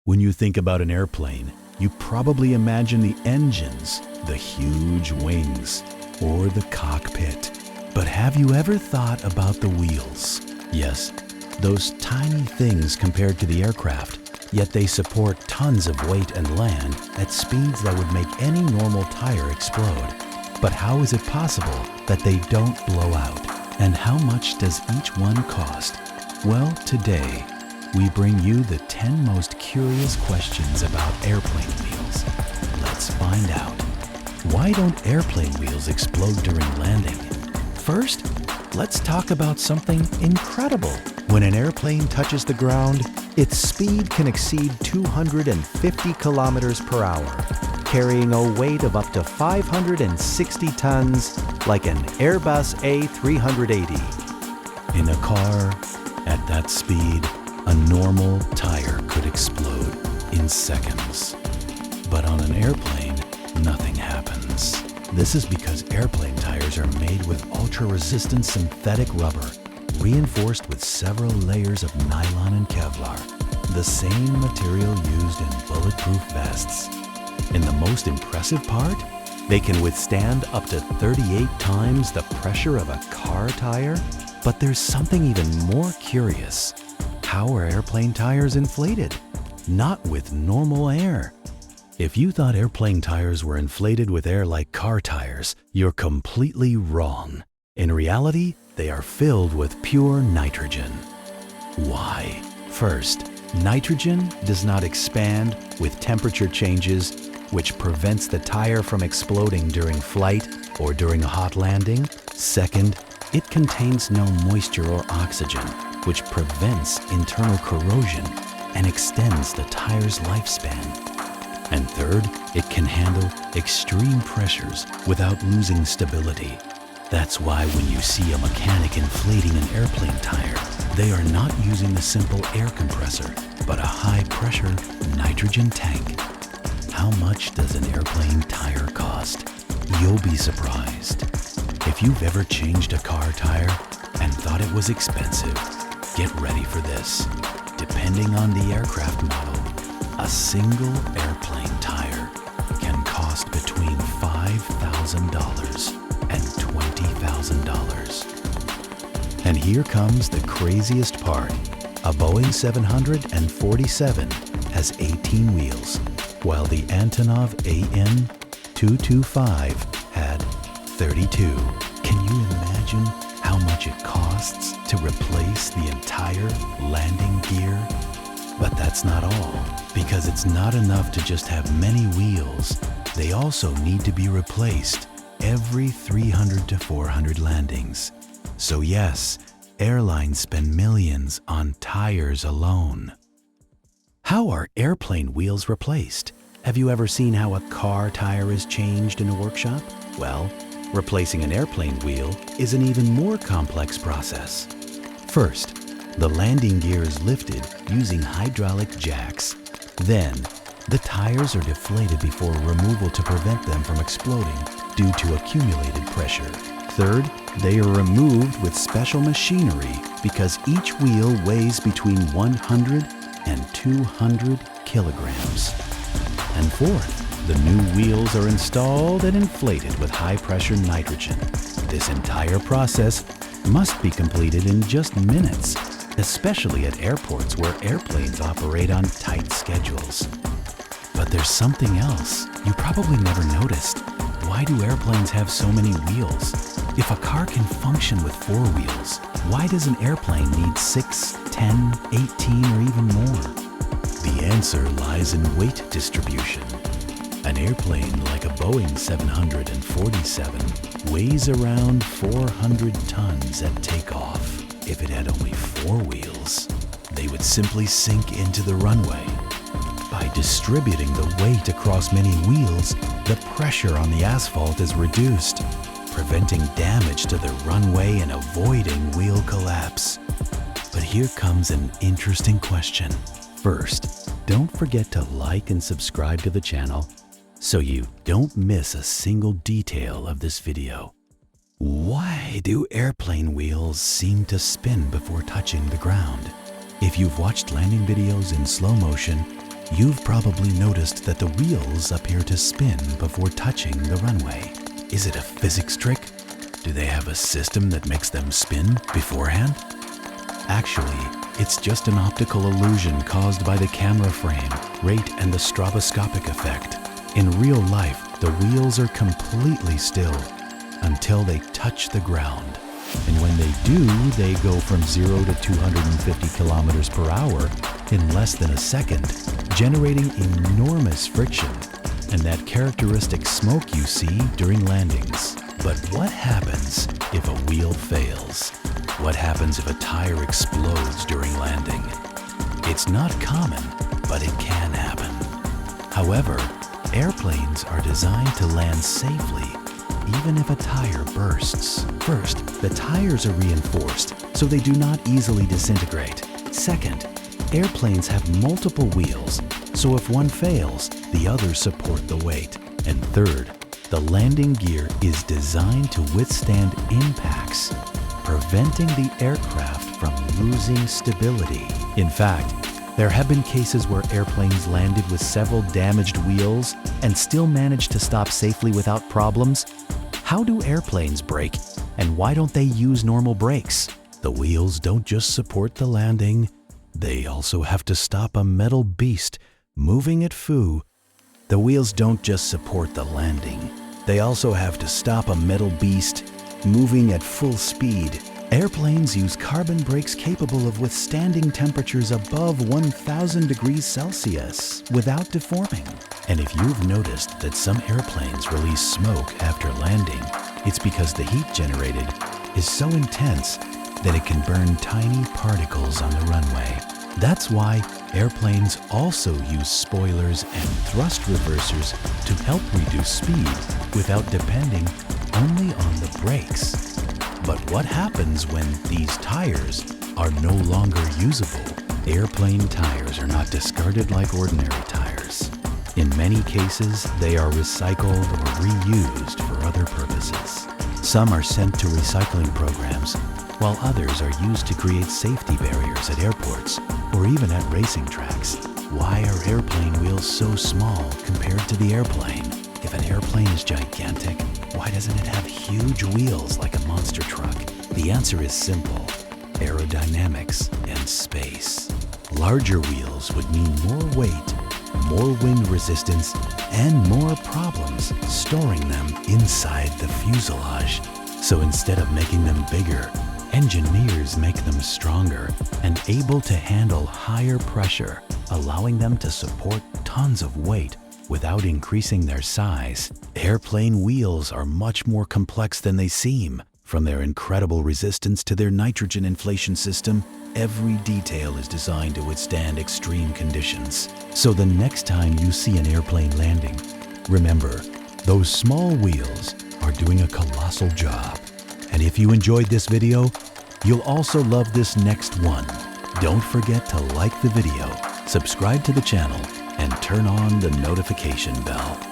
When you think about an airplane, you probably imagine the engines, the huge wings, or the cockpit. But have you ever thought about the wheels? Yes, those tiny things compared to the aircraft, yet they support tons of weight and land at speeds that would make any normal tire explode. But how is it possible that they don't blow out? And how much does each one cost? Well, today, we bring you the 10 most curious questions about airplane wheels. Let's find out. Why don't airplane wheels explode during landing? First, let's talk about something incredible. When an airplane touches the ground, its speed can exceed 250 kilometers per hour, carrying a weight of up to 560 tons like an Airbus A380. In a car, at that speed, a normal tire could explode in seconds. But on an airplane, nothing happens. This is because airplane tires are made with ultra-resistant synthetic rubber, reinforced with several layers of nylon and Kevlar, the same material used in bulletproof vests. And the most impressive part? They can withstand up to 38 times the pressure of a car tire. But there's something even more curious. How are airplane tires inflated? Not with normal air. If you thought airplane tires were inflated with air like car tires, you're completely wrong. In reality, they are filled with pure nitrogen. Why? First, nitrogen does not expand with temperature changes, which prevents the tire from exploding during flight or during a hot landing. Second, it contains no moisture or oxygen, which prevents internal corrosion and extends the tire's lifspan. And third, it can handle extreme pressures without losing stability. That's why when you see a mechanic inflating an airplane tire, they are not using a simple air compressor, but a high-pressure nitrogen tank. How much does an airplane tire cost? You'll be surprised. If you've ever changed a car tire and thought it was expensive, get ready for this. Depending on the aircraft model, a single airplane tire can cost between $5,000 and $20,000. And here comes the craziest part. A Boeing 747 has 18 wheels, while the Antonov AN225 had 32. Can you imagine how much it costs to replace the entire landing gear? But that's not all, because it's not enough to just have many wheels. They also need to be replaced every 300 to 400 landings. So yes, airlines spend millions on tires alone. How are airplane wheels replaced? Have you ever seen how a car tire is changed in a workshop? Well, replacing an airplane wheel is an even more complex process. First, the landing gear is lifted using hydraulic jacks. Then, the tires are deflated before removal to prevent them from exploding due to accumulated pressure. Third, they are removed with special machinery because each wheel weighs between 100 and 200 kilograms. And fourth, the new wheels are installed and inflated with high-pressure nitrogen. This entire process must be completed in just minutes, especially at airports where airplanes operate on tight schedules. But there's something else you probably never noticed. Why do airplanes have so many wheels? If a car can function with 4 wheels, why does an airplane need 6, 10, 18, or even more? The answer lies in weight distribution. An airplane like a Boeing 747 weighs around 400 tons at takeoff. If it had only 4 wheels, they would simply sink into the runway. By distributing the weight across many wheels, the pressure on the asphalt is reduced, preventing damage to the runway and avoiding wheel collapse. But here comes an interesting question. First, don't forget to like and subscribe to the channel so you don't miss a single detail of this video. Why do airplane wheels seem to spin before touching the ground? If you've watched landing videos in slow motion, You've probably noticed that the wheels appear to spin before touching the runway. Is it a physics trick? Do they have a system that makes them spin beforehand? Actually, it's just an optical illusion caused by the camera frame, rate, and the stroboscopic effect. In real life, the wheels are completely still until they touch the ground. And when they do, they go from 0 to 250 kilometers per hour in less than a second, generating enormous friction and that characteristic smoke you see during landings. But what happens if a wheel fails? What happens if a tire explodes during landing? It's not common, but it can happen. However, airplanes are designed to land safely even if a tire bursts. First, the tires are reinforced so they do not easily disintegrate. Second, airplanes have multiple wheels, so if one fails, the others support the weight. And third, the landing gear is designed to withstand impacts, preventing the aircraft from losing stability. In fact, there have been cases where airplanes landed with several damaged wheels and still managed to stop safely without problems. How do airplanes brake, and why don't they use normal brakes? The wheels don't just support the landing, they also have to stop a metal beast moving at foo. The wheels don't just support the landing, they also have to stop a metal beast moving at full speed. Airplanes use carbon brakes capable of withstanding temperatures above 1,000 degrees Celsius without deforming. And if you've noticed that some airplanes release smoke after landing, it's because the heat generated is so intense that it can burn tiny particles on the runway. That's why airplanes also use spoilers and thrust reversers to help reduce speed without depending only on the brakes. But what happens when these tires are no longer usable? Airplane tires are not discarded like ordinary tires. In many cases, they are recycled or reused for other purposes. Some are sent to recycling programs, while others are used to create safety barriers at airports or even at racing tracks. Why are airplane wheels so small compared to the airplane? If an airplane is gigantic, why doesn't it have huge wheels like a monster truck? The answer is simple: aerodynamics and space. Larger wheels would mean more weight, more wind resistance, and more problems storing them inside the fuselage. So instead of making them bigger, engineers make them stronger and able to handle higher pressure, allowing them to support tons of weight without increasing their size. Airplane wheels are much more complex than they seem. From their incredible resistance to their nitrogen inflation system, every detail is designed to withstand extreme conditions. So the next time you see an airplane landing, remember, those small wheels are doing a colossal job. And if you enjoyed this video, you'll also love this next one. Don't forget to like the video, subscribe to the channel, and turn on the notification bell.